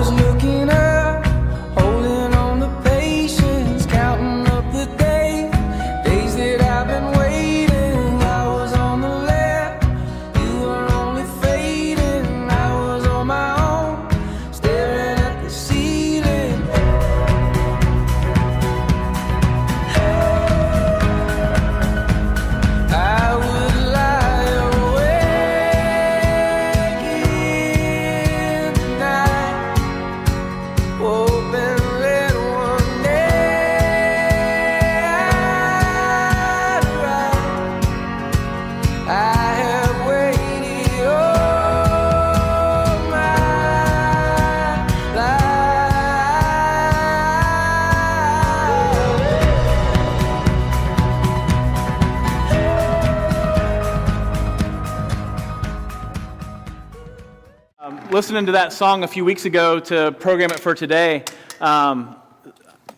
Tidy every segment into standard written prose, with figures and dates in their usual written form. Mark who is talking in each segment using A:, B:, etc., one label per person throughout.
A: was looking up, holding on to patience, counting up the days that I've been waiting. I was on the left, you were only fading. I was on my own, staring at the ceiling. I would lie awake in the night, hoping that one day I'd rise. I have waited all my life.
B: Listening to that song a few weeks ago to program it for today,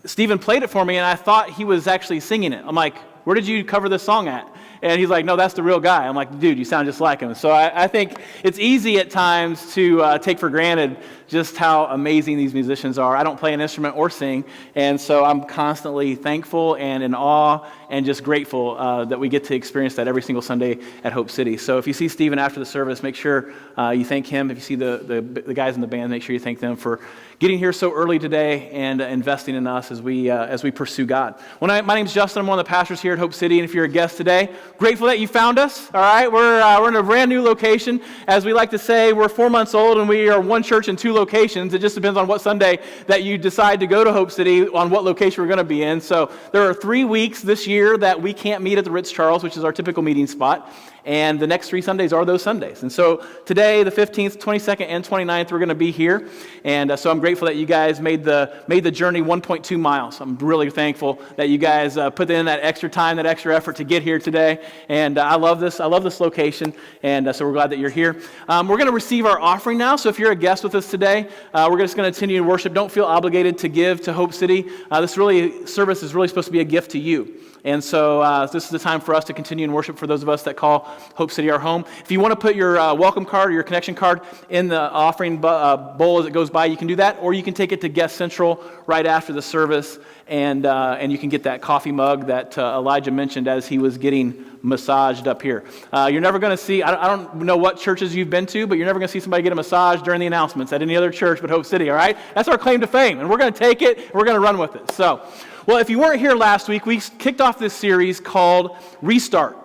B: Stephen played it for me, and I thought he was actually singing it. I'm like, where did you cover this song at? And he's like, no, that's the real guy. I'm like, dude, you sound just like him. So I think it's easy at times to take for granted just how amazing these musicians are. I don't play an instrument or sing, and so I'm constantly thankful and in awe and just grateful that we get to experience that every single Sunday at Hope City. So if you see Stephen after the service, make sure you thank him. If you see the guys in the band, make sure you thank them for getting here so early today and investing in us as we pursue God. My name's Justin. I'm one of the pastors here at Hope City, and if you're a guest today, grateful that you found us. All right, we're in a brand new location. As we like to say, we're 4 months old, and we are one church in two locations. It just depends on what Sunday that you decide to go to Hope City, on what location we're going to be in. So there are 3 weeks this year that we can't meet at the Ritz-Charles, which is our typical meeting spot. And the next 3 Sundays are those Sundays. And so today, the 15th, 22nd, and 29th, we're going to be here. And so I'm grateful that you guys made the journey 1.2 miles. I'm really thankful that you guys put in that extra time, that extra effort to get here today. And I love this location. And so we're glad that you're here. We're going to receive our offering now. So if you're a guest with us today, we're just going to continue to worship. Don't feel obligated to give to Hope City. This service is really supposed to be a gift to you. And so this is the time for us to continue in worship for those of us that call Hope City our home. If you want to put your welcome card or your connection card in the offering bowl as it goes by, you can do that, or you can take it to Guest Central right after the service, and you can get that coffee mug that Elijah mentioned as he was getting massaged up here. You're never going to see, I don't know what churches you've been to, but you're never going to see somebody get a massage during the announcements at any other church but Hope City, all right? That's our claim to fame, and we're going to take it, and we're going to run with it. So, well, if you weren't here last week, we kicked off this series called Restart.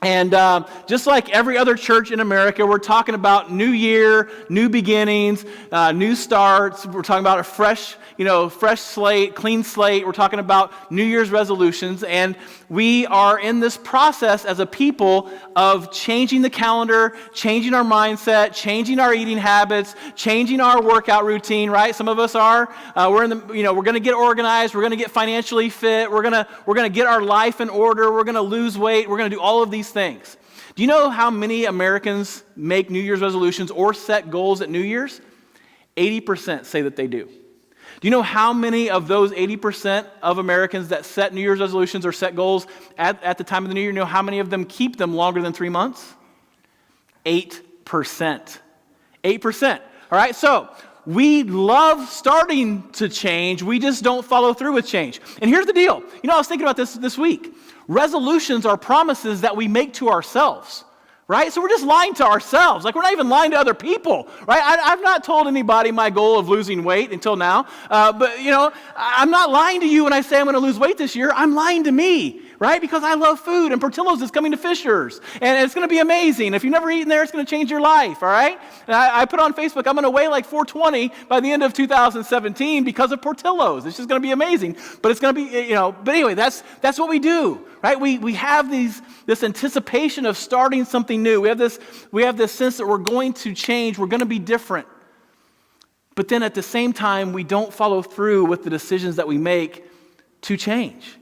B: And just like every other church in America, we're talking about new year, new beginnings, new starts. We're talking about a fresh slate, clean slate. We're talking about New Year's resolutions. And we are in this process as a people of changing the calendar, changing our mindset, changing our eating habits, changing our workout routine, right? Some of us are. We're going to get organized. We're going to get financially fit. We're going to get our life in order. We're going to lose weight. We're going to do all of these things. Do you know how many Americans make New Year's resolutions or set goals at New Year's? 80% say that they do. Do you know how many of those 80% of Americans that set New Year's resolutions or set goals at the time of the New Year, you know how many of them keep them longer than 3 months? 8%. 8%. All right, so we love starting to change. We just don't follow through with change. And here's the deal. I was thinking about this week. Resolutions are promises that we make to ourselves, right? So we're just lying to ourselves. Like, we're not even lying to other people, right? I've not told anybody my goal of losing weight until now. But I'm not lying to you when I say I'm going to lose weight this year. I'm lying to me, right? Because I love food, and Portillo's is coming to Fishers, and it's going to be amazing. If you've never eaten there, it's going to change your life, all right? And I put on Facebook, I'm going to weigh like 420 by the end of 2017 because of Portillo's. It's just going to be amazing. But it's going to be, but anyway, that's what we do, right? We have this anticipation of starting something new. We have this sense that we're going to change. We're going to be different. But then at the same time, we don't follow through with the decisions that we make to change.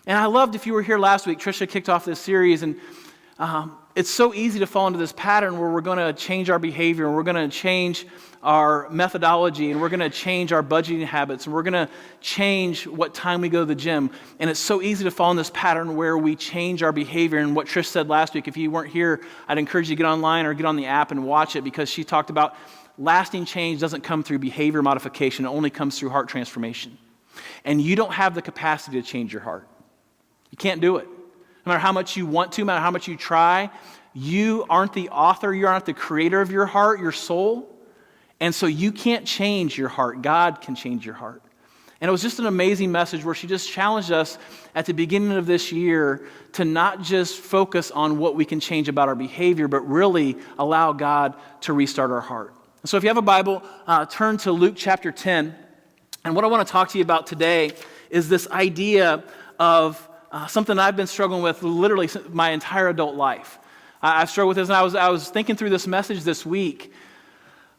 B: And I loved, if you were here last week, Tricia kicked off this series, and it's so easy to fall into this pattern where we're going to change our behavior, and we're going to change our methodology, and we're going to change our budgeting habits, and we're going to change what time we go to the gym. And it's so easy to fall in this pattern where we change our behavior. And what Trish said last week, if you weren't here, I'd encourage you to get online or get on the app and watch it, because she talked about lasting change doesn't come through behavior modification. It only comes through heart transformation. And you don't have the capacity to change your heart. You can't do it. No matter how much you want to, no matter how much you try, you aren't the author, you aren't the creator of your heart, your soul. And so you can't change your heart. God can change your heart. And it was just an amazing message where she just challenged us at the beginning of this year to not just focus on what we can change about our behavior, but really allow God to restart our heart. So if you have a Bible, turn to Luke chapter 10. And what I want to talk to you about today is this idea of something I've been struggling with literally my entire adult life. I've struggled with this, and I was thinking through this message this week.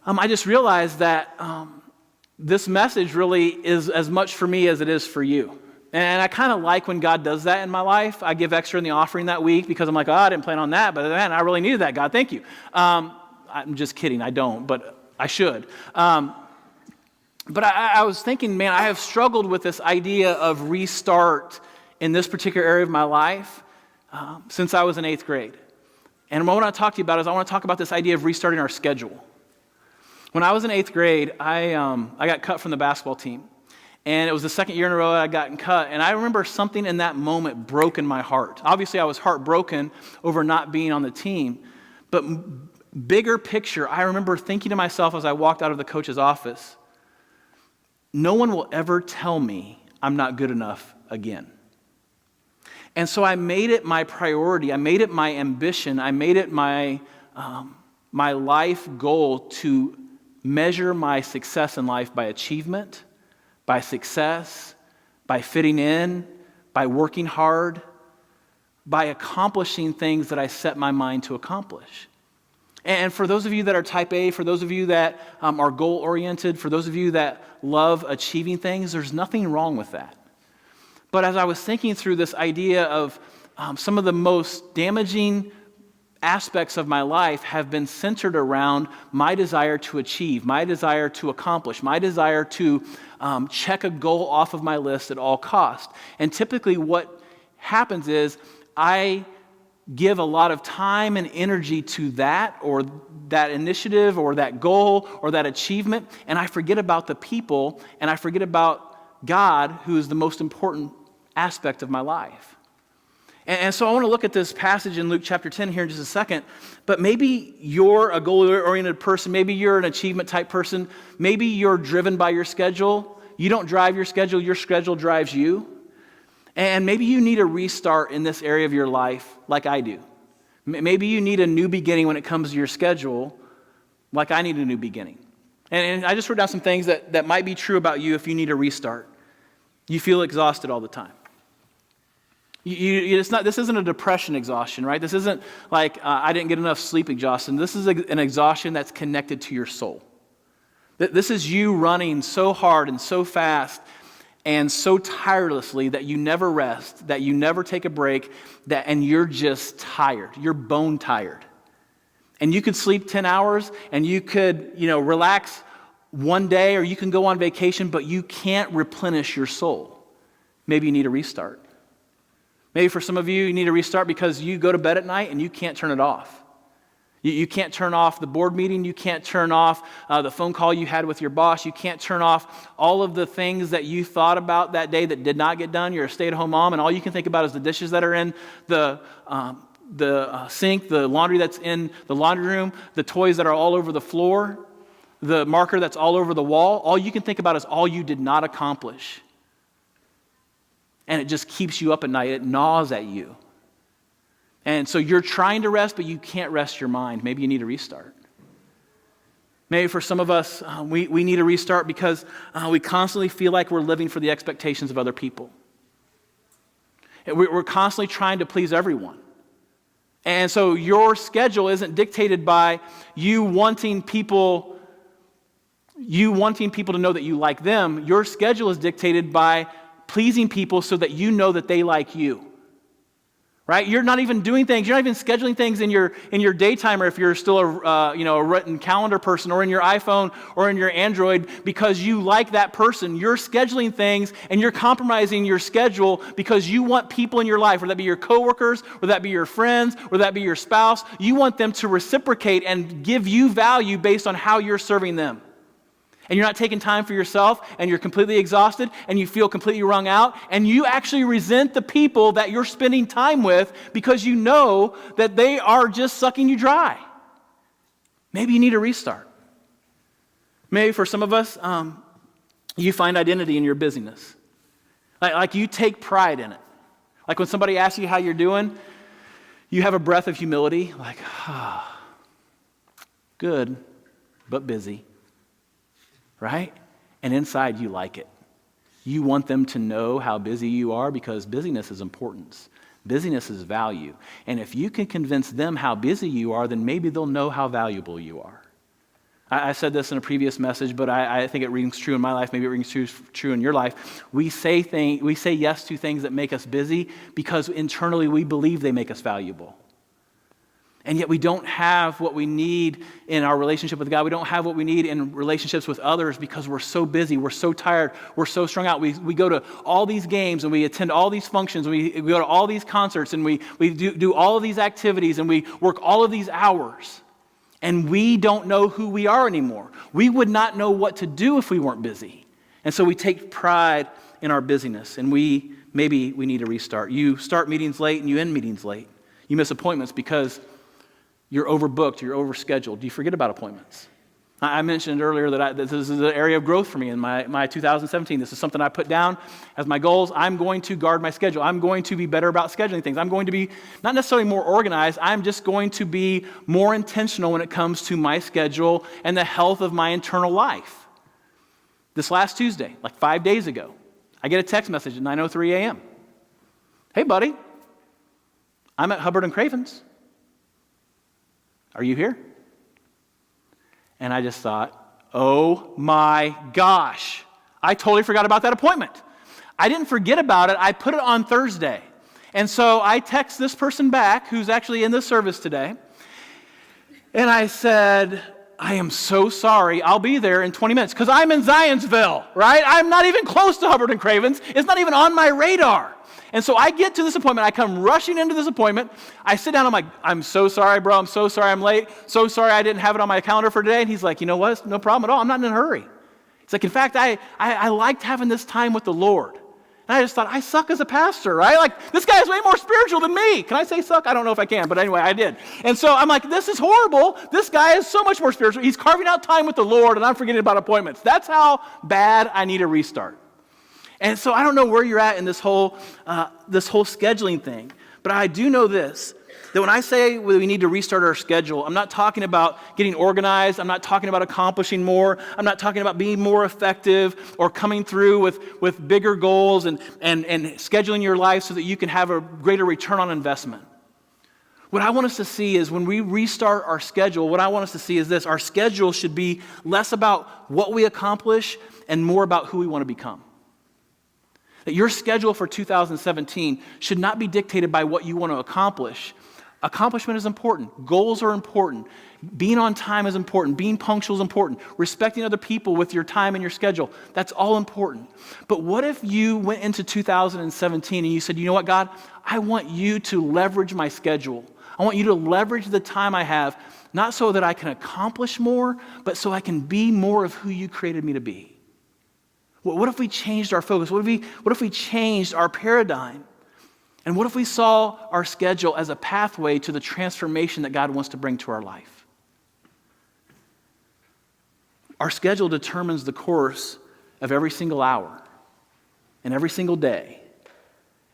B: I just realized that this message really is as much for me as it is for you. And I kind of like when God does that in my life. I give extra in the offering that week because I'm like, oh, I didn't plan on that, but man, I really needed that, God, thank you. I'm just kidding, I don't, but I should. But I was thinking, man, I have struggled with this idea of restart in this particular area of my life since I was in 8th grade. And what I want to talk to you about is I want to talk about this idea of restarting our schedule. When I was in 8th grade, I got cut from the basketball team. And it was the second year in a row I'd gotten cut. And I remember something in that moment broke in my heart. Obviously, I was heartbroken over not being on the team. But bigger picture, I remember thinking to myself as I walked out of the coach's office, no one will ever tell me I'm not good enough again. And so I made it my priority. I made it my ambition. I made it my life goal to measure my success in life by achievement, by success, by fitting in, by working hard, by accomplishing things that I set my mind to accomplish. And for those of you that are type A, for those of you that are goal-oriented, for those of you that love achieving things, there's nothing wrong with that. But as I was thinking through this idea of some of the most damaging aspects of my life have been centered around my desire to achieve, my desire to accomplish, my desire to check a goal off of my list at all costs. And typically what happens is I give a lot of time and energy to that or that initiative or that goal or that achievement, and I forget about the people and I forget about God, who is the most important aspect of my life. And so I want to look at this passage in Luke chapter 10 here in just a second, but maybe you're a goal-oriented person, maybe you're an achievement-type person, maybe you're driven by your schedule, you don't drive your schedule drives you, and maybe you need a restart in this area of your life like I do. Maybe you need a new beginning when it comes to your schedule like I need a new beginning. And I just wrote down some things that might be true about you if you need a restart. You feel exhausted all the time. This isn't a depression exhaustion, right? This isn't like I didn't get enough sleep exhaustion. This is an exhaustion that's connected to your soul. This is you running so hard and so fast and so tirelessly that you never rest, that you never take a break, and you're just tired. You're bone tired. And you could sleep 10 hours and you could, relax one day or you can go on vacation, but you can't replenish your soul. Maybe you need a restart. Maybe for some of you, you need a restart because you go to bed at night and you can't turn it off. You can't turn off the board meeting. You can't turn off the phone call you had with your boss. You can't turn off all of the things that you thought about that day that did not get done. You're a stay-at-home mom, and all you can think about is the dishes that are in the sink, the laundry that's in the laundry room, the toys that are all over the floor, the marker that's all over the wall. All you can think about is all you did not accomplish. And it just keeps you up at night. It gnaws at you. And so you're trying to rest, but you can't rest your mind. Maybe you need a restart. Maybe for some of us, we need a restart because we constantly feel like we're living for the expectations of other people. We're constantly trying to please everyone. And so your schedule isn't dictated by you wanting people to know that you like them. Your schedule is dictated by pleasing people so that you know that they like you. right? You're not even doing things. You're not even scheduling things in your daytimer if you're still a written calendar person, or in your iPhone or in your Android because you like that person. You're scheduling things and you're compromising your schedule because you want people in your life, whether that be your coworkers, whether that be your friends, whether that be your spouse. You want them to reciprocate and give you value based on how you're serving them. And you're not taking time for yourself, and you're completely exhausted, and you feel completely wrung out, and you actually resent the people that you're spending time with because you know that they are just sucking you dry. Maybe you need a restart. Maybe for some of us, you find identity in your busyness. Like you take pride in it. Like when somebody asks you how you're doing, you have a breath of humility, like, good, but busy. Right? And inside you like it. You want them to know how busy you are because busyness is importance. Busyness is value. And if you can convince them how busy you are, then maybe they'll know how valuable you are. I said this in a previous message, but I think it rings true in my life. Maybe it rings true in your life. We say yes to things that make us busy because internally we believe they make us valuable. And yet we don't have what we need in our relationship with God. We don't have what we need in relationships with others because we're so busy, we're so tired, we're so strung out. We go to all these games and we attend all these functions, and we go to all these concerts, and we do all of these activities, and we work all of these hours. And we don't know who we are anymore. We would not know what to do if we weren't busy. And so we take pride in our busyness, and maybe we need to restart. You start meetings late and you end meetings late. You miss appointments because you're overbooked, you're overscheduled. You forget about appointments. I mentioned earlier that this is an area of growth for me in my 2017. This is something I put down as my goals. I'm going to guard my schedule. I'm going to be better about scheduling things. I'm going to be not necessarily more organized. I'm just going to be more intentional when it comes to my schedule and the health of my internal life. This last Tuesday, like 5 days ago, I get a text message at 9:03 a.m. Hey, buddy, I'm at Hubbard and Craven's. Are you here? And I just thought, oh my gosh, I totally forgot about that appointment. I didn't forget about it. I put it on Thursday. And so I text this person back who's actually in this service today. And I said, I am so sorry. I'll be there in 20 minutes because I'm in Zionsville, right? I'm not even close to Hubbard and Craven's. It's not even on my radar. And so I get to this appointment. I come rushing into this appointment. I sit down. I'm like, I'm so sorry, bro. I'm so sorry I'm late. So sorry I didn't have it on my calendar for today. And he's like, you know what? It's no problem at all. I'm not in a hurry. It's like, in fact, I liked having this time with the Lord. And I just thought, I suck as a pastor, right? Like, this guy is way more spiritual than me. Can I say suck? I don't know if I can, but anyway, I did. And so I'm like, this is horrible. This guy is so much more spiritual. He's carving out time with the Lord, and I'm forgetting about appointments. That's how bad I need a restart. And so I don't know where you're at in this whole scheduling thing, but I do know this, that when I say we need to restart our schedule, I'm not talking about getting organized. I'm not talking about accomplishing more. I'm not talking about being more effective or coming through with bigger goals and scheduling your life so that you can have a greater return on investment. What I want us to see is when we restart our schedule, what I want us to see is this: our schedule should be less about what we accomplish and more about who we want to become. That your schedule for 2017 should not be dictated by what you want to accomplish. Accomplishment is important. Goals are important. Being on time is important. Being punctual is important. Respecting other people with your time and your schedule, that's all important. But what if you went into 2017 and you said, you know what, God, I want you to leverage my schedule. I want you to leverage the time I have, not so that I can accomplish more, but so I can be more of who you created me to be. What if we changed our focus? What if we changed our paradigm? And what if we saw our schedule as a pathway to the transformation that God wants to bring to our life? Our schedule determines the course of every single hour, and every single day,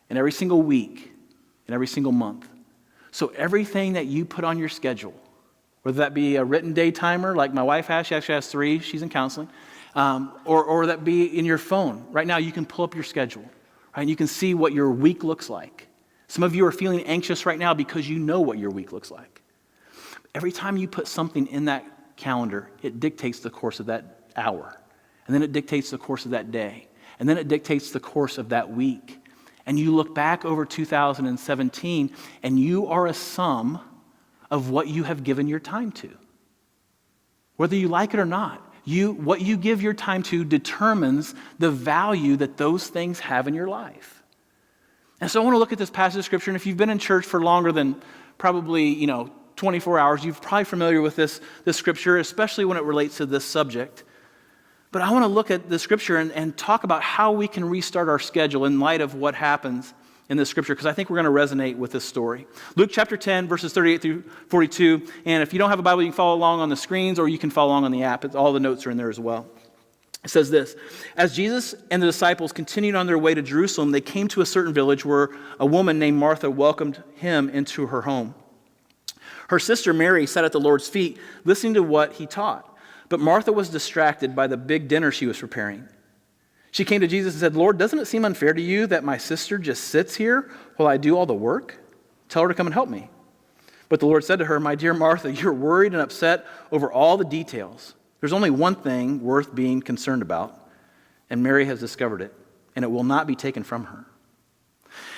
B: and every single week, and every single month. So everything that you put on your schedule, whether that be a written day timer like my wife has, she actually has 3, she's in counseling, or that be in your phone. Right now you can pull up your schedule, right? And you can see what your week looks like. Some of you are feeling anxious right now because you know what your week looks like. Every time you put something in that calendar, it dictates the course of that hour. And then it dictates the course of that day. And then it dictates the course of that week. and you look back over 2017, and you are a sum of what you have given your time to. Whether you like it or not, what you give your time to determines the value that those things have in your life. And so I want to look at this passage of Scripture, and if you've been in church for longer than probably, 24 hours, you're probably familiar with this Scripture, especially when it relates to this subject. But I want to look at the Scripture and talk about how we can restart our schedule in light of what happens in this Scripture, because I think we're going to resonate with this story. Luke chapter 10, verses 38 through 42. And if you don't have a Bible, you can follow along on the screens, or you can follow along on the app. All the notes are in there as well. It says this: As Jesus and the disciples continued on their way to Jerusalem, they came to a certain village where a woman named Martha welcomed him into her home. Her sister Mary sat at the Lord's feet, listening to what he taught. But Martha was distracted by the big dinner she was preparing. She came to Jesus and said, Lord, doesn't it seem unfair to you that my sister just sits here while I do all the work? Tell her to come and help me. But the Lord said to her, my dear Martha, you're worried and upset over all the details. There's only one thing worth being concerned about, and Mary has discovered it, and it will not be taken from her.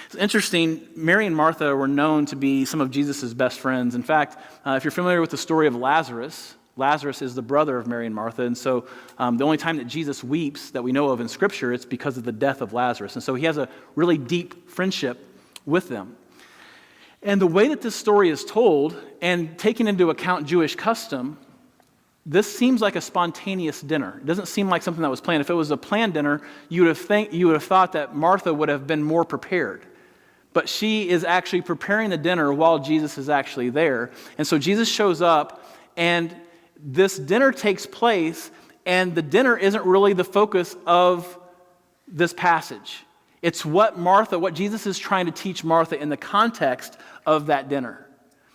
B: It's interesting, Mary and Martha were known to be some of Jesus' best friends. In fact, if you're familiar with the story of Lazarus is the brother of Mary and Martha, and so the only time that Jesus weeps that we know of in Scripture, it's because of the death of Lazarus. And so he has a really deep friendship with them. And the way that this story is told, and taking into account Jewish custom, this seems like a spontaneous dinner. It doesn't seem like something that was planned. If it was a planned dinner, you would have thought that Martha would have been more prepared. But she is actually preparing the dinner while Jesus is actually there. And so Jesus shows up, and this dinner takes place, and the dinner isn't really the focus of this passage. It's what Jesus is trying to teach Martha in the context of that dinner.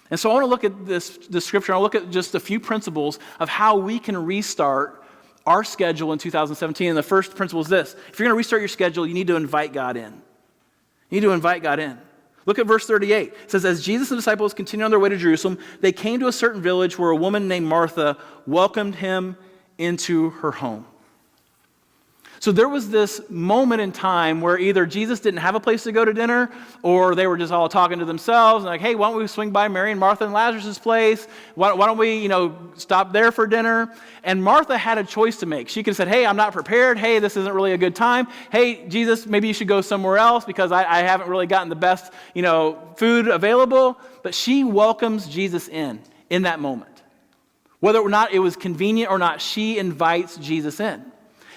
B: And so I want to look at this scripture. I'll look at just a few principles of how we can restart our schedule in 2017. And the first principle is this: if you're going to restart your schedule, you need to invite God in. You need to invite God in. Look at verse 38. It says, as Jesus and the disciples continued on their way to Jerusalem, they came to a certain village where a woman named Martha welcomed him into her home. So there was this moment in time where either Jesus didn't have a place to go to dinner, or they were just all talking to themselves, and like, hey, why don't we swing by Mary and Martha and Lazarus' place? Why don't we, stop there for dinner? And Martha had a choice to make. She could have said, hey, I'm not prepared. Hey, this isn't really a good time. Hey, Jesus, maybe you should go somewhere else because I haven't really gotten the best, food available. But she welcomes Jesus in that moment. Whether or not it was convenient or not, she invites Jesus in.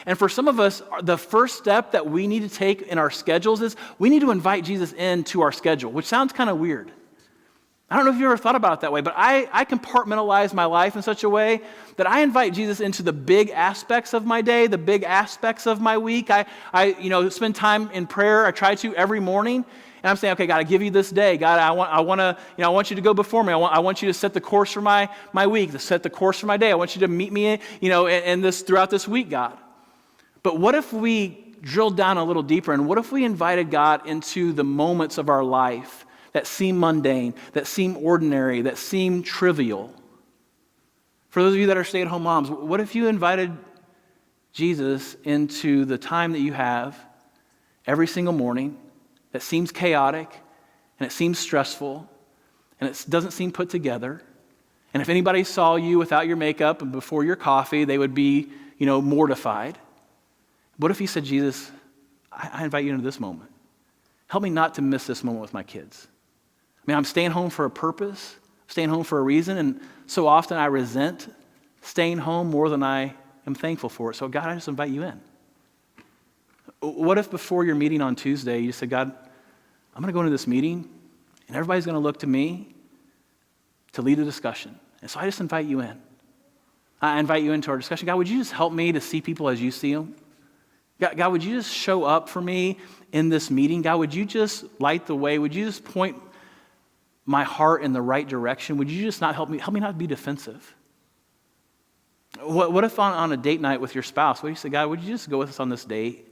B: And for some of us, the first step that we need to take in our schedules is we need to invite Jesus into our schedule, which sounds kind of weird. I don't know if you ever thought about it that way, but I compartmentalize my life in such a way that I invite Jesus into the big aspects of my day, the big aspects of my week. I spend time in prayer. I try to every morning. And I'm saying, okay, God, I give you this day. God, I want you to go before me. I want you to set the course for my week, to set the course for my day. I want you to meet me, in this throughout this week, God. But what if we drilled down a little deeper, and what if we invited God into the moments of our life that seem mundane, that seem ordinary, that seem trivial? For those of you that are stay-at-home moms, what if you invited Jesus into the time that you have every single morning that seems chaotic, and it seems stressful, and it doesn't seem put together? And if anybody saw you without your makeup and before your coffee, they would be, mortified. What if he said, Jesus, I invite you into this moment. Help me not to miss this moment with my kids. I'm staying home for a purpose, staying home for a reason, and so often I resent staying home more than I am thankful for it. So God, I just invite you in. What if before your meeting on Tuesday, you said, God, I'm going to go into this meeting, and everybody's going to look to me to lead a discussion. And so I just invite you in. I invite you into our discussion. God, would you just help me to see people as you see them? God, would you just show up for me in this meeting? God, would you just light the way? Would you just point my heart in the right direction? Would you just not help me not be defensive? What if on a date night with your spouse, what do you say, God, would you just go with us on this date?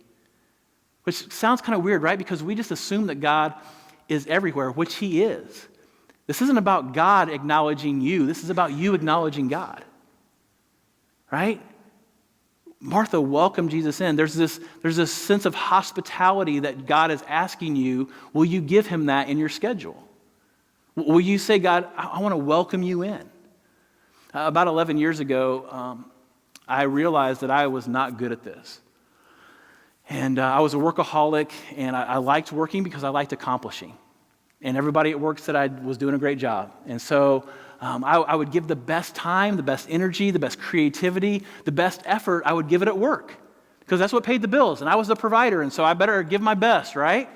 B: Which sounds kind of weird, right? Because we just assume that God is everywhere, which he is. This isn't about God acknowledging you. This is about you acknowledging God. Right? Martha welcomed Jesus in. There's this sense of hospitality that God is asking you. Will you give him that in your schedule? Will you say, God, I want to welcome you in? About 11 years ago, I realized that I was not good at this. And I was a workaholic, and I liked working because I liked accomplishing. And everybody at work said I was doing a great job. And so I would give the best time, the best energy, the best creativity, the best effort, I would give it at work. Because that's what paid the bills, and I was the provider, and so I better give my best, right?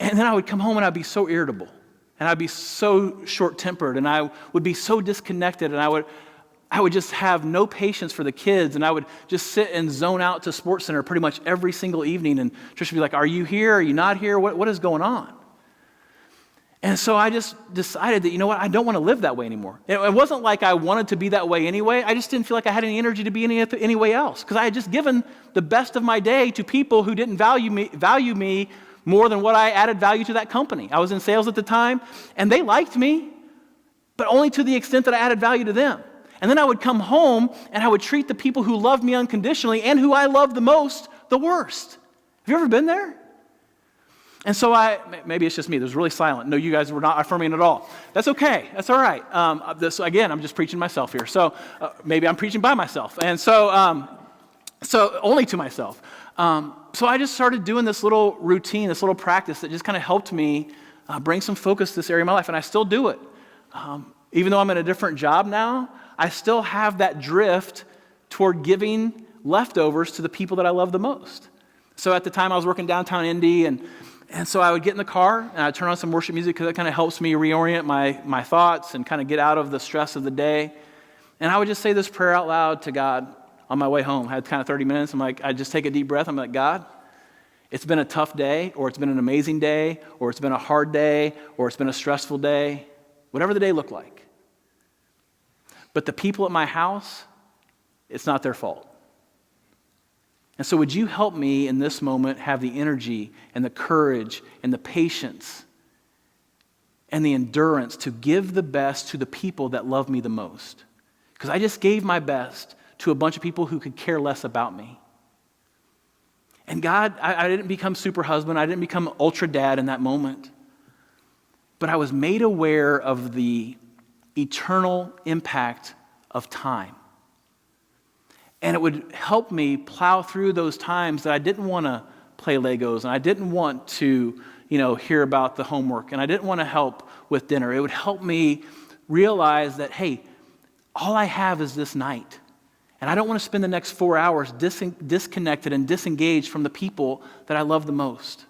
B: And then I would come home and I'd be so irritable. And I'd be so short-tempered, and I would be so disconnected, and I would just have no patience for the kids, and I would just sit and zone out to Sports Center pretty much every single evening, and Trish would be like, are you here? Are you not here? What is going on? And so I just decided that, you know what, I don't want to live that way anymore. It wasn't like I wanted to be that way anyway. I just didn't feel like I had any energy to be any way else, because I had just given the best of my day to people who didn't value me more than what I added value to that company. I was in sales at the time, and they liked me, but only to the extent that I added value to them. And then I would come home, and I would treat the people who loved me unconditionally and who I loved the most the worst. Have you ever been there? And so maybe it's just me. It was really silent. No, you guys were not affirming at all. That's okay. That's all right. Again, I'm just preaching myself here. So maybe I'm preaching by myself. And so only to myself. So I just started doing this little routine, this little practice that just kind of helped me bring some focus to this area of my life, and I still do it. Even though I'm in a different job now, I still have that drift toward giving leftovers to the people that I love the most. So at the time I was working downtown Indy, and so I would get in the car, and I'd turn on some worship music because that kind of helps me reorient my thoughts and kind of get out of the stress of the day. And I would just say this prayer out loud to God on my way home. I had kind of 30 minutes. I'd just take a deep breath. I'm like, God, it's been a tough day, or it's been an amazing day, or it's been a hard day, or it's been a stressful day, whatever the day looked like. But the people at my house, it's not their fault. And so would you help me in this moment have the energy and the courage and the patience and the endurance to give the best to the people that love me the most? Because I just gave my best to a bunch of people who could care less about me. And God, I didn't become super husband. I didn't become ultra dad in that moment. But I was made aware of the eternal impact of time. And it would help me plow through those times that I didn't want to play Legos, and I didn't want to, hear about the homework, and I didn't want to help with dinner. It would help me realize that, hey, all I have is this night. And I don't want to spend the next 4 hours disconnected and disengaged from the people that I love the most.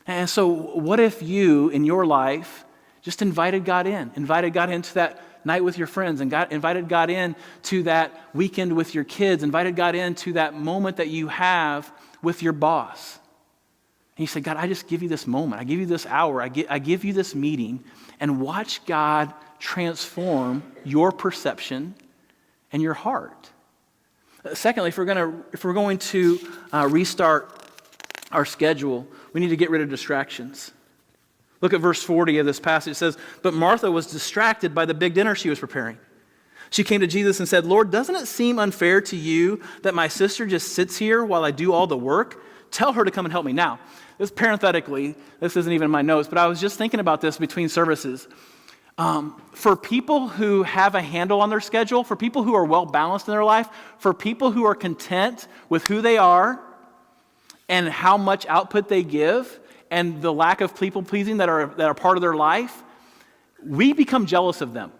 B: And so what if you, in your life, just invited God into that night with your friends, and invited God in to that weekend with your kids, invited God into that moment that you have with your boss. And you say, God, I just give you this moment. I give you this hour. I give you this meeting, and watch God transform your perception and your heart. Secondly, if we're going to restart our schedule, we need to get rid of distractions. Look at verse 40 of this passage. It says, but Martha was distracted by the big dinner she was preparing. She came to Jesus and said, Lord, doesn't it seem unfair to you that my sister just sits here while I do all the work? Tell her to come and help me. Now, this parenthetically, this isn't even in my notes, but I was just thinking about this between services. For people who have a handle on their schedule, for people who are well balanced in their life, for people who are content with who they are and how much output they give, and the lack of people-pleasing that are part of their life, we become jealous of them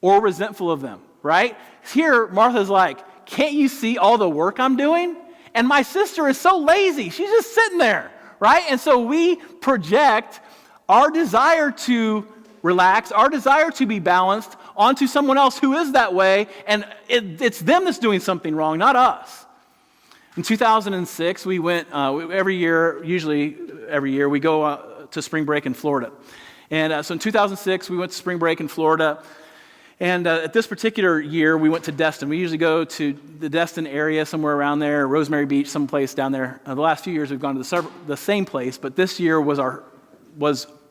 B: or resentful of them, right? Here, Martha's like, can't you see all the work I'm doing? And my sister is so lazy. She's just sitting there, right? And so we project our desire to relax, our desire to be balanced onto someone else who is that way, and it's them that's doing something wrong, not us. In 2006, we went, usually every year, we go to spring break in Florida. And so in 2006, we went to spring break in Florida. And at this particular year, we went to Destin. We usually go to the Destin area, somewhere around there, Rosemary Beach, someplace down there. The last few years, we've gone to the same place, but this year was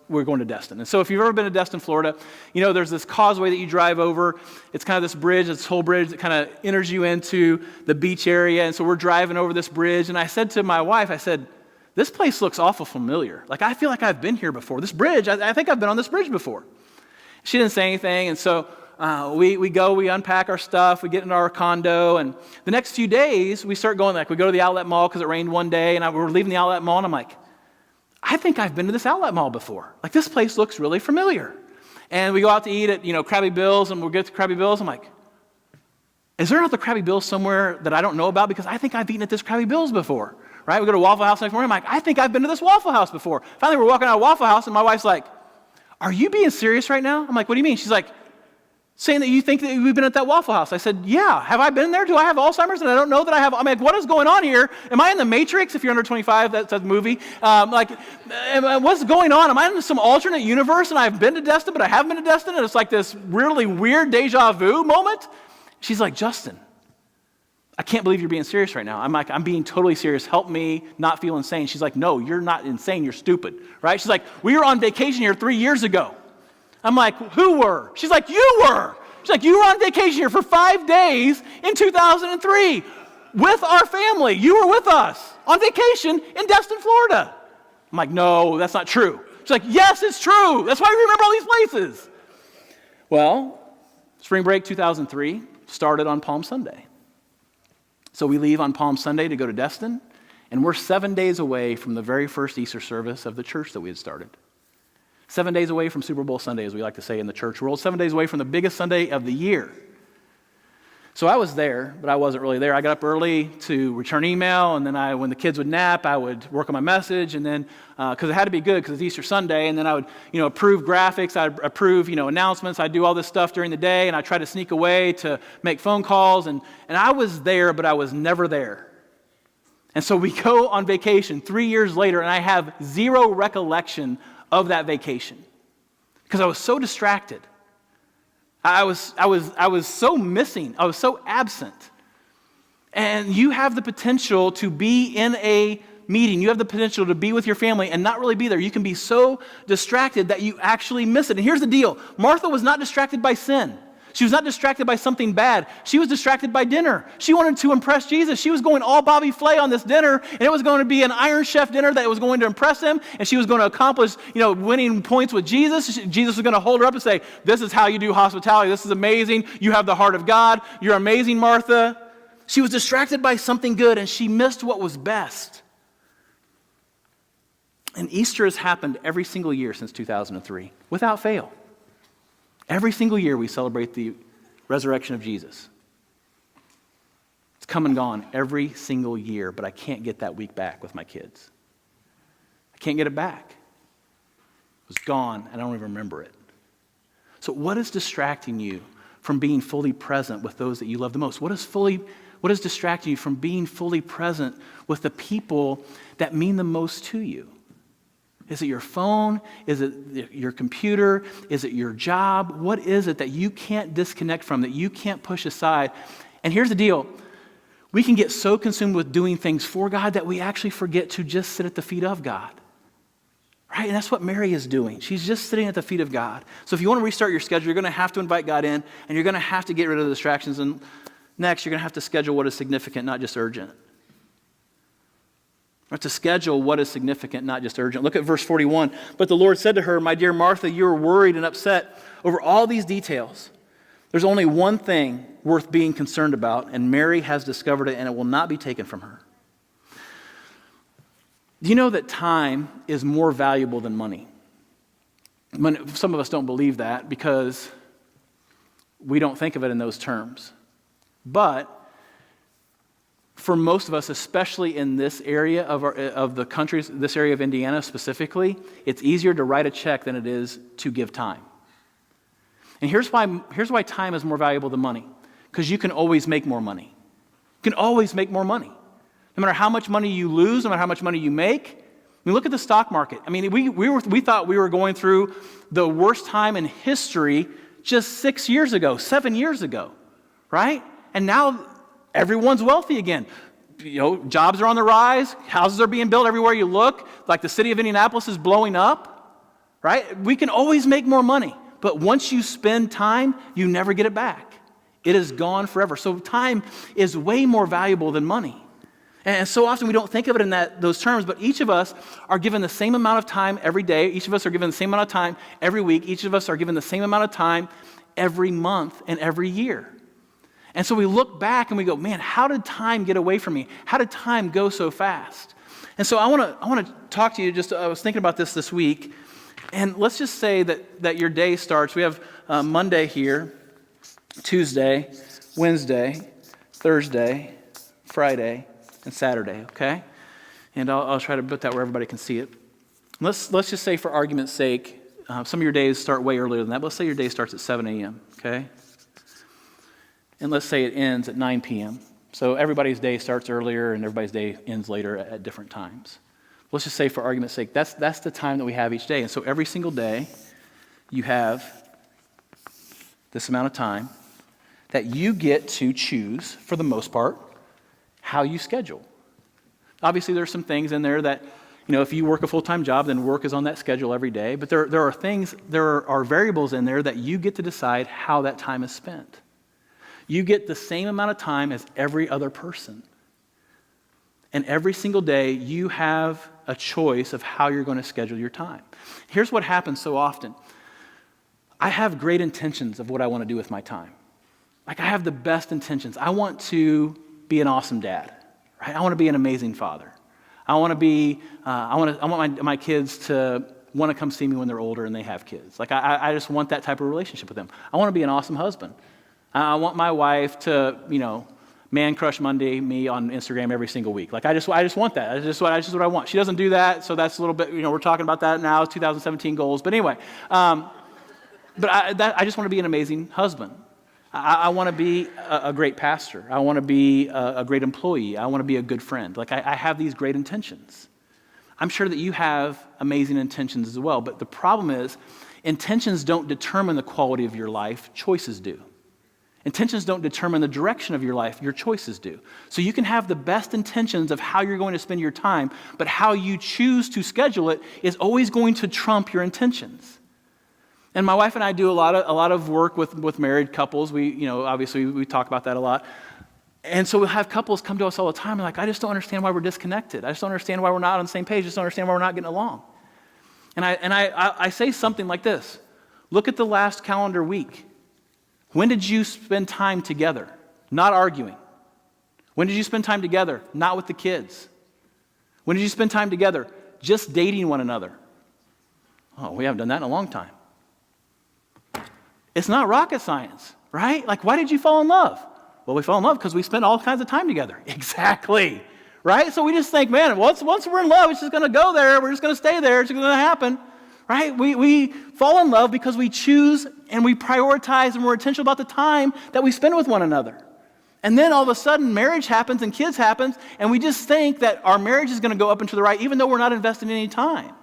B: we're going to Destin. And so if you've ever been to Destin, Florida, you know there's this causeway that you drive over. It's kind of this bridge, this whole bridge that kind of enters you into the beach area. And so we're driving over this bridge. And I said to my wife, I said, this place looks awful familiar. Like, I feel like I've been here before. This bridge, I think I've been on this bridge before. She didn't say anything. And so we unpack our stuff, we get into our condo. And the next few days, we start going, like, we go to the outlet mall because it rained one day. And we're leaving the outlet mall. And I'm like, I think I've been to this outlet mall before. Like, this place looks really familiar. And we go out to eat at, Krabby Bill's, and we'll get to Krabby Bill's. I'm like, is there another Krabby Bill's somewhere that I don't know about? Because I think I've eaten at this Krabby Bill's before, right? We go to Waffle House next morning. I'm like, I think I've been to this Waffle House before. Finally, we're walking out of Waffle House, and my wife's like, are you being serious right now? I'm like, what do you mean? She's like, saying that you think that we've been at that Waffle House. I said, yeah. Have I been there? Do I have Alzheimer's and I don't know that I have? I'm like, what is going on here? Am I in the Matrix? If you're under 25, that's a movie. What's going on? Am I in some alternate universe and I've been to Destin, but I haven't been to Destin? And it's like this really weird deja vu moment. She's like, Justin, I can't believe you're being serious right now. I'm like, I'm being totally serious. Help me not feel insane. She's like, no, you're not insane. You're stupid, right? She's like, we were on vacation here 3 years ago. I'm like, who were? She's like, you were. She's like, you were on vacation here for 5 days in 2003 with our family. You were with us on vacation in Destin, Florida. I'm like, no, that's not true. She's like, yes, it's true. That's why we remember all these places. Well, spring break 2003 started on Palm Sunday. So we leave on Palm Sunday to go to Destin, and we're 7 days away from the very first Easter service of the church that we had started. 7 days away from Super Bowl Sunday, as we like to say in the church world. 7 days away from the biggest Sunday of the year. So I was there, but I wasn't really there. I got up early to return email, and then when the kids would nap, I would work on my message, and then, because it had to be good because it's Easter Sunday, and then I would, approve graphics, I'd approve, announcements, I'd do all this stuff during the day, and I try to sneak away to make phone calls, and I was there, but I was never there. And so we go on vacation 3 years later, and I have zero recollection of that vacation because I was so distracted. I was so missing. I was so absent. And you have the potential to be in a meeting. You have the potential to be with your family and not really be there. You can be so distracted that you actually miss it. And here's the deal. Martha was not distracted by sin. She was not distracted by something bad. She was distracted by dinner. She wanted to impress Jesus. She was going all Bobby Flay on this dinner, and it was going to be an Iron Chef dinner that was going to impress him, and she was going to accomplish, winning points with Jesus. Jesus was going to hold her up and say, this is how you do hospitality. This is amazing. You have the heart of God. You're amazing, Martha. She was distracted by something good, and she missed what was best. And Easter has happened every single year since 2003, without fail. Every single year we celebrate the resurrection of Jesus. It's come and gone every single year, but I can't get that week back with my kids. I can't get it back. It was gone, and I don't even remember it. So what is distracting you from being fully present with those that you love the most? What is distracting you from being fully present with the people that mean the most to you? Is it your phone? Is it your computer? Is it your job? What is it that you can't disconnect from, that you can't push aside? And here's the deal. We can get so consumed with doing things for God that we actually forget to just sit at the feet of God. Right? And that's what Mary is doing. She's just sitting at the feet of God. So if you want to restart your schedule, you're going to have to invite God in, and you're going to have to get rid of the distractions. And next, you're going to have to schedule what is significant, not just urgent. Or to schedule what is significant, not just urgent. Look at verse 41. But the Lord said to her, my dear Martha, you are worried and upset over all these details. There's only one thing worth being concerned about, and Mary has discovered it, and it will not be taken from her. Do you know that time is more valuable than money? Some of us don't believe that because we don't think of it in those terms. But for most of us, especially in this area of the country, this area of Indiana specifically, it's easier to write a check than it is to give time. And here's why time is more valuable than money. Because you can always make more money. You can always make more money. No matter how much money you lose, no matter how much money you make. I mean, look at the stock market. I mean, we thought we were going through the worst time in history just 6 years ago, 7 years ago, right? And now everyone's wealthy again. Jobs are on the rise. Houses are being built everywhere you look. Like the city of Indianapolis is blowing up. right? We can always make more money, but once you spend time, you never get it back. It is gone forever. So time is way more valuable than money. And so often we don't think of it in those terms, but each of us are given the same amount of time every day. Each of us are given the same amount of time every week. Each of us are given the same amount of time every month and every year. And so we look back and we go, man, how did time get away from me? How did time go so fast? And so I want to talk to you, I was thinking about this week, and let's just say that your day starts. We have Monday here, Tuesday, Wednesday, Thursday, Friday, and Saturday, okay? And I'll try to put that where everybody can see it. Let's just say, for argument's sake, some of your days start way earlier than that. But let's say your day starts at 7 a.m., okay? And let's say it ends at 9 p.m. So everybody's day starts earlier and everybody's day ends later at different times. Let's just say, for argument's sake, that's the time that we have each day. And so every single day, you have this amount of time that you get to choose, for the most part, how you schedule. Obviously, there's some things in there that, if you work a full-time job, then work is on that schedule every day. But there are variables in there that you get to decide how that time is spent. You get the same amount of time as every other person. And every single day, you have a choice of how you're going to schedule your time. Here's what happens so often. I have great intentions of what I want to do with my time. Like, I have the best intentions. I want to be an awesome dad, right? I want to be an amazing father. I want my kids to want to come see me when they're older and they have kids. Like, I just want that type of relationship with them. I want to be an awesome husband. I want my wife to, Man Crush Monday me on Instagram every single week. Like, I just want that. That's just what I want. She doesn't do that, so that's a little bit, we're talking about that now, 2017 goals. But anyway, but I just want to be an amazing husband. I want to be a great pastor. I want to be a great employee. I want to be a good friend. Like, I have these great intentions. I'm sure that you have amazing intentions as well, but the problem is, intentions don't determine the quality of your life, choices do. Intentions don't determine the direction of your life, your choices do. So you can have the best intentions of how you're going to spend your time, but how you choose to schedule it is always going to trump your intentions. And my wife and I do a lot of work with married couples. Obviously we talk about that a lot. And so we'll have couples come to us all the time and like, I just don't understand why we're disconnected. I just don't understand why we're not on the same page. I just don't understand why we're not getting along. And I say something like this. Look at the last calendar week. When did you spend time together? Not arguing. When did you spend time together? Not with the kids. When did you spend time together? Just dating one another. Oh, we haven't done that in a long time. It's not rocket science, right? Like, why did you fall in love? Well, we fell in love because we spent all kinds of time together. Exactly, right? So we just think, man, once we're in love, it's just going to go there. We're just going to stay there. It's going to happen, right? We fall in love because we choose and we prioritize and we're intentional about the time that we spend with one another. And then all of a sudden, marriage happens and kids happen, and we just think that our marriage is going to go up and to the right, even though we're not investing any time.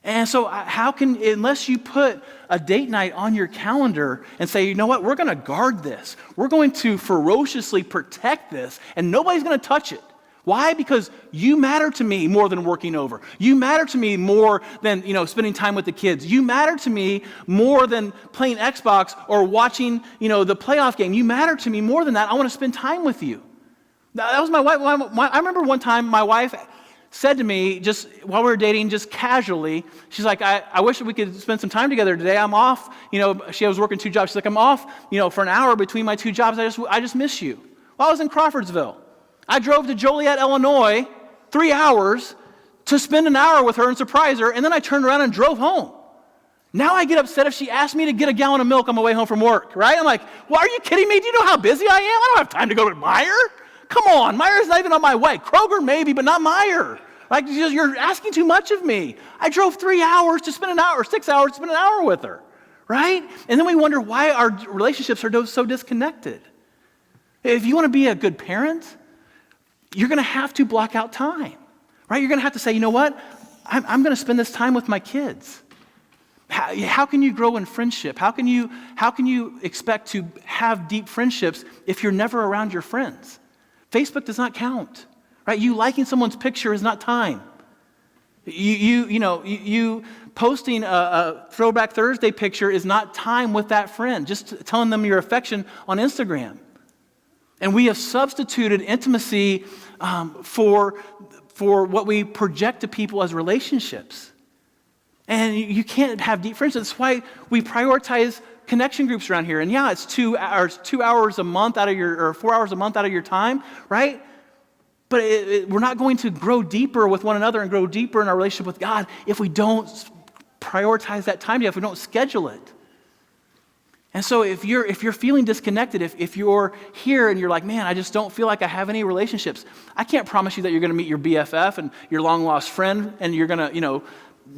B: And so unless you put a date night on your calendar and say, you know what, we're going to guard this. We're going to ferociously protect this, and nobody's going to touch it. Why? Because you matter to me more than working over. You matter to me more than, spending time with the kids. You matter to me more than playing Xbox or watching, the playoff game. You matter to me more than that. I want to spend time with you. That was my wife. I remember one time my wife said to me, just while we were dating, just casually, she's like, I wish we could spend some time together today. I'm off. She was working 2 jobs. She's like, I'm off, for an hour between my 2 jobs. I just miss you. Well, I was in Crawfordsville. I drove to Joliet, Illinois, 3 hours to spend an hour with her and surprise her, and then I turned around and drove home. Now I get upset if she asks me to get a gallon of milk on my way home from work, right? I'm like, well, are you kidding me? Do you know how busy I am? I don't have time to go to Meijer. Come on, Meier's not even on my way. Kroger maybe, but not Meijer. Like, you're asking too much of me. I drove 3 hours to spend an hour, or 6 hours to spend an hour with her, right? And then we wonder why our relationships are so disconnected. If you want to be a good parent, you're going to have to block out time, right? You're going to have to say, you know what? I'm going to spend this time with my kids. How can you grow in friendship? How can you expect to have deep friendships if you're never around your friends? Facebook does not count, right? You liking someone's picture is not time. You posting a Throwback Thursday picture is not time with that friend, just telling them your affection on Instagram. And we have substituted intimacy for what we project to people as relationships. And you can't have deep friendships. That's why we prioritize connection groups around here. And yeah, it's 2 hours a month out of or 4 hours a month out of your time, right? But we're not going to grow deeper with one another and grow deeper in our relationship with God if we don't prioritize that time together, if we don't schedule it. And so if you're feeling disconnected, if you're here and you're like, man, I just don't feel like I have any relationships, I can't promise you that you're going to meet your BFF and your long-lost friend and you're going to,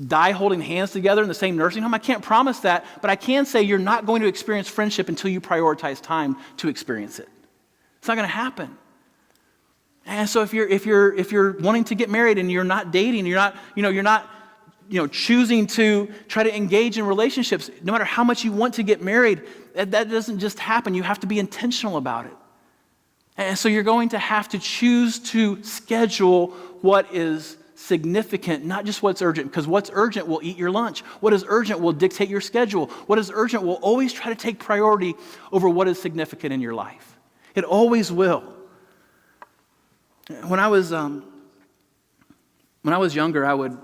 B: die holding hands together in the same nursing home. I can't promise that, but I can say you're not going to experience friendship until you prioritize time to experience it. It's not going to happen. And so if you're wanting to get married and you're not dating, you're not choosing to try to engage in relationships, no matter how much you want to get married, that doesn't just happen. You have to be intentional about it. And so you're going to have to choose to schedule what is significant, not just what's urgent, because what's urgent will eat your lunch. What is urgent will dictate your schedule. What is urgent will always try to take priority over what is significant in your life. It always will. When I was younger,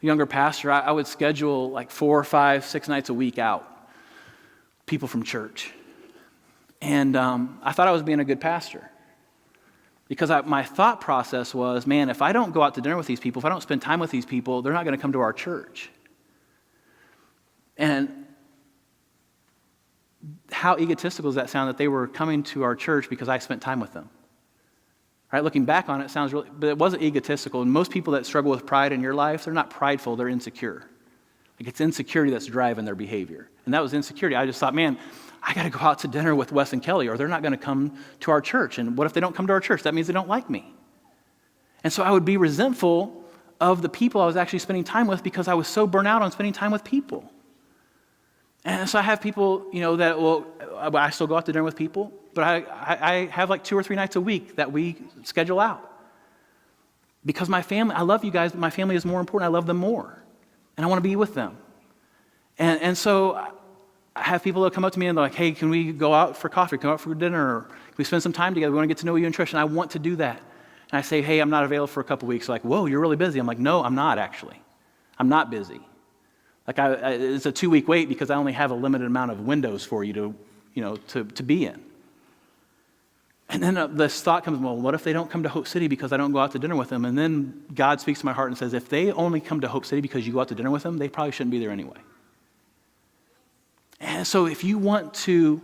B: younger pastor, I would schedule like 4, 5, 6 nights a week out, people from church. And I thought I was being a good pastor. Because my thought process was, man, if I don't go out to dinner with these people, if I don't spend time with these people, they're not going to come to our church. And how egotistical does that sound that they were coming to our church because I spent time with them? Right? Looking back on it, sounds really, but it wasn't egotistical. And most people that struggle with pride in your life, they're not prideful, they're insecure. Like it's insecurity that's driving their behavior. And that was insecurity. I just thought, man, I got to go out to dinner with Wes and Kelly or they're not going to come to our church. And what if they don't come to our church? That means they don't like me. And so I would be resentful of the people I was actually spending time with because I was so burnt out on spending time with people. And so I have people, I still go out to dinner with people, but I have like 2 or 3 nights a week that we schedule out. Because my family, I love you guys, but my family is more important. I love them more. And I want to be with them. And so I have people that come up to me and they're like, hey, can we go out for coffee, come out for dinner, or can we spend some time together? We want to get to know you and Trish, and I want to do that. And I say, hey, I'm not available for a couple weeks. They're like, whoa, you're really busy. I'm like, no, I'm not actually. I'm not busy. Like it's a 2-week wait because I only have a limited amount of windows for you to be in. And then this thought comes, well, what if they don't come to Hope City because I don't go out to dinner with them? And then God speaks to my heart and says, if they only come to Hope City because you go out to dinner with them, they probably shouldn't be there anyway. And so if you want to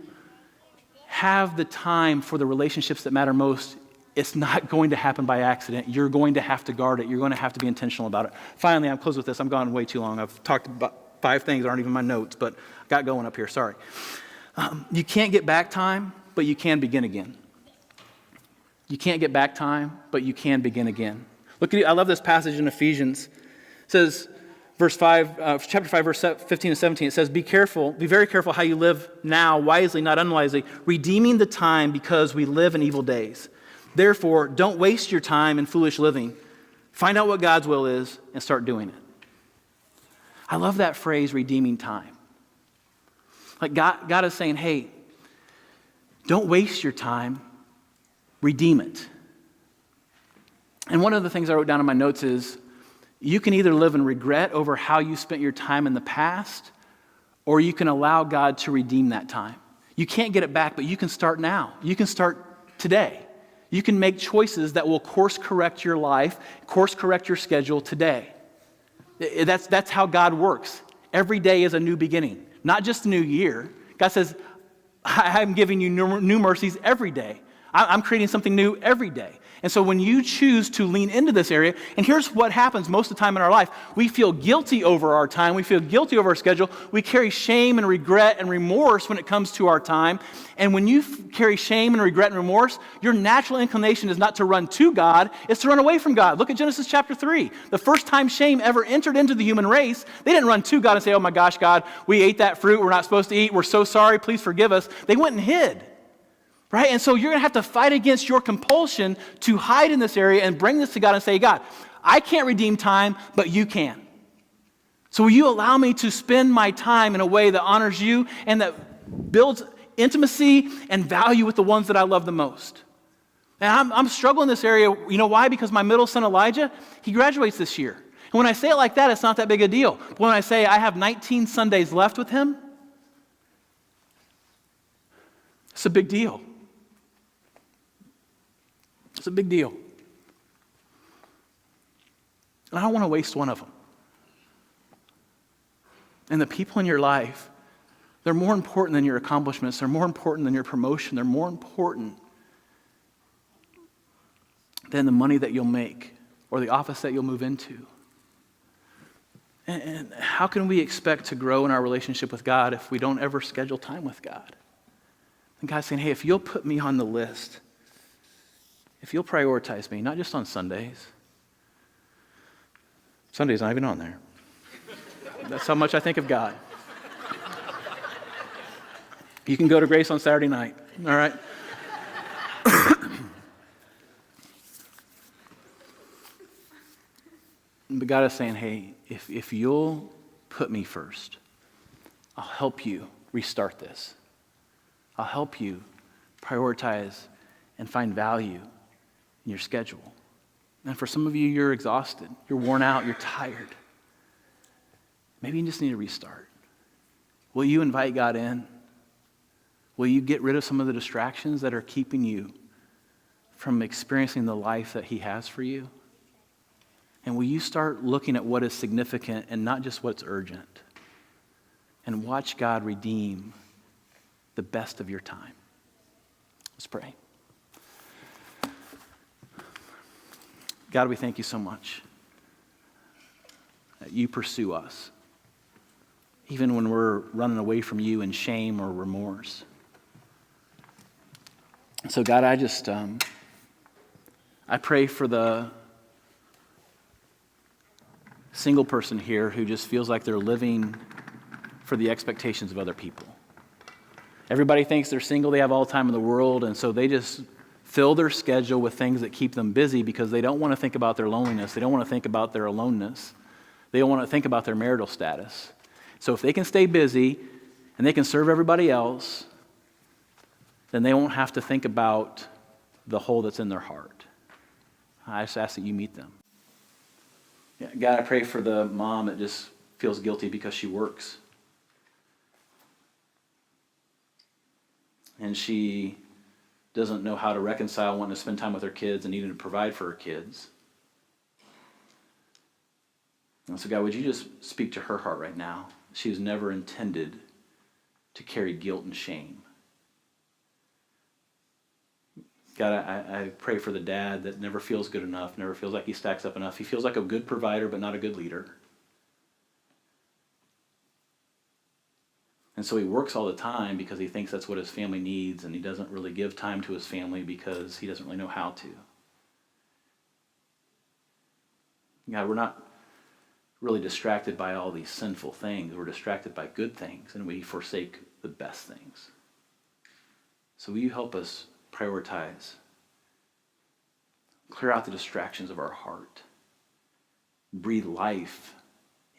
B: have the time for the relationships that matter most, it's not going to happen by accident. You're going to have to guard it. You're going to have to be intentional about it. Finally, I'm close with this. I'm gone way too long. I've talked about 5 things that aren't even my notes, but I got going up here. Sorry. You can't get back time, but you can begin again. You can't get back time, but you can begin again. I love this passage in Ephesians. It says, chapter 5, verse 15 and 17, it says, be very careful how you live now, wisely, not unwisely, redeeming the time because we live in evil days. Therefore, don't waste your time in foolish living. Find out what God's will is and start doing it. I love that phrase, redeeming time. Like God is saying, hey, don't waste your time, redeem it. And one of the things I wrote down in my notes is, you can either live in regret over how you spent your time in the past, or you can allow God to redeem that time. You can't get it back, but you can start now. You can start today. You can make choices that will course correct your life, course correct your schedule today. That's how God works. Every day is a new beginning, not just a new year. God says, I'm giving you new mercies every day. I'm creating something new every day. And so when you choose to lean into this area, and here's what happens most of the time in our life. We feel guilty over our time. We feel guilty over our schedule. We carry shame and regret and remorse when it comes to our time. And when you carry shame and regret and remorse, your natural inclination is not to run to God, it's to run away from God. Look at Genesis chapter 3. The first time shame ever entered into the human race, they didn't run to God and say, oh my gosh, God, we ate that fruit we're not supposed to eat. We're so sorry. Please forgive us. They went and hid. Right? And so you're going to have to fight against your compulsion to hide in this area and bring this to God and say, God, I can't redeem time, but you can. So will you allow me to spend my time in a way that honors you and that builds intimacy and value with the ones that I love the most? And I'm struggling in this area. You know why? Because my middle son, Elijah, he graduates this year. And when I say it like that, it's not that big a deal. But when I say I have 19 Sundays left with him, it's a big deal. It's a big deal. And I don't want to waste one of them. And the people in your life, they're more important than your accomplishments. They're more important than your promotion. They're more important than the money that you'll make or the office that you'll move into. And how can we expect to grow in our relationship with God if we don't ever schedule time with God? And God's saying, hey, if you'll put me on the list, if you'll prioritize me, not just on Sundays. Sunday's not even on there. That's how much I think of God. You can go to Grace on Saturday night, all right? But God is saying, hey, if you'll put me first, I'll help you restart this. I'll help you prioritize and find value in your schedule. And for some of you, you're exhausted. You're worn out. You're tired. Maybe you just need a restart. Will you invite God in? Will you get rid of some of the distractions that are keeping you from experiencing the life that He has for you? And will you start looking at what is significant and not just what's urgent? And watch God redeem the best of your time. Let's pray. God, we thank you so much that you pursue us, even when we're running away from you in shame or remorse. So God, I pray for the single person here who just feels like they're living for the expectations of other people. Everybody thinks they're single, they have all the time in the world, and so they just fill their schedule with things that keep them busy because they don't want to think about their loneliness. They don't want to think about their aloneness. They don't want to think about their marital status. So if they can stay busy and they can serve everybody else, then they won't have to think about the hole that's in their heart. I just ask that you meet them. Yeah, God, I pray for the mom that just feels guilty because she works. And she doesn't know how to reconcile wanting to spend time with her kids and needing to provide for her kids. And so God, would you just speak to her heart right now? She was never intended to carry guilt and shame. God, I pray for the dad that never feels good enough, never feels like he stacks up enough. He feels like a good provider, but not a good leader. And so he works all the time because he thinks that's what his family needs, and he doesn't really give time to his family because he doesn't really know how to. God, we're not really distracted by all these sinful things. We're distracted by good things, and we forsake the best things. So will you help us prioritize, clear out the distractions of our heart, breathe life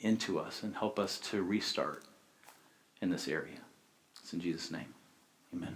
B: into us, and help us to restart in this area. It's in Jesus' name. Amen.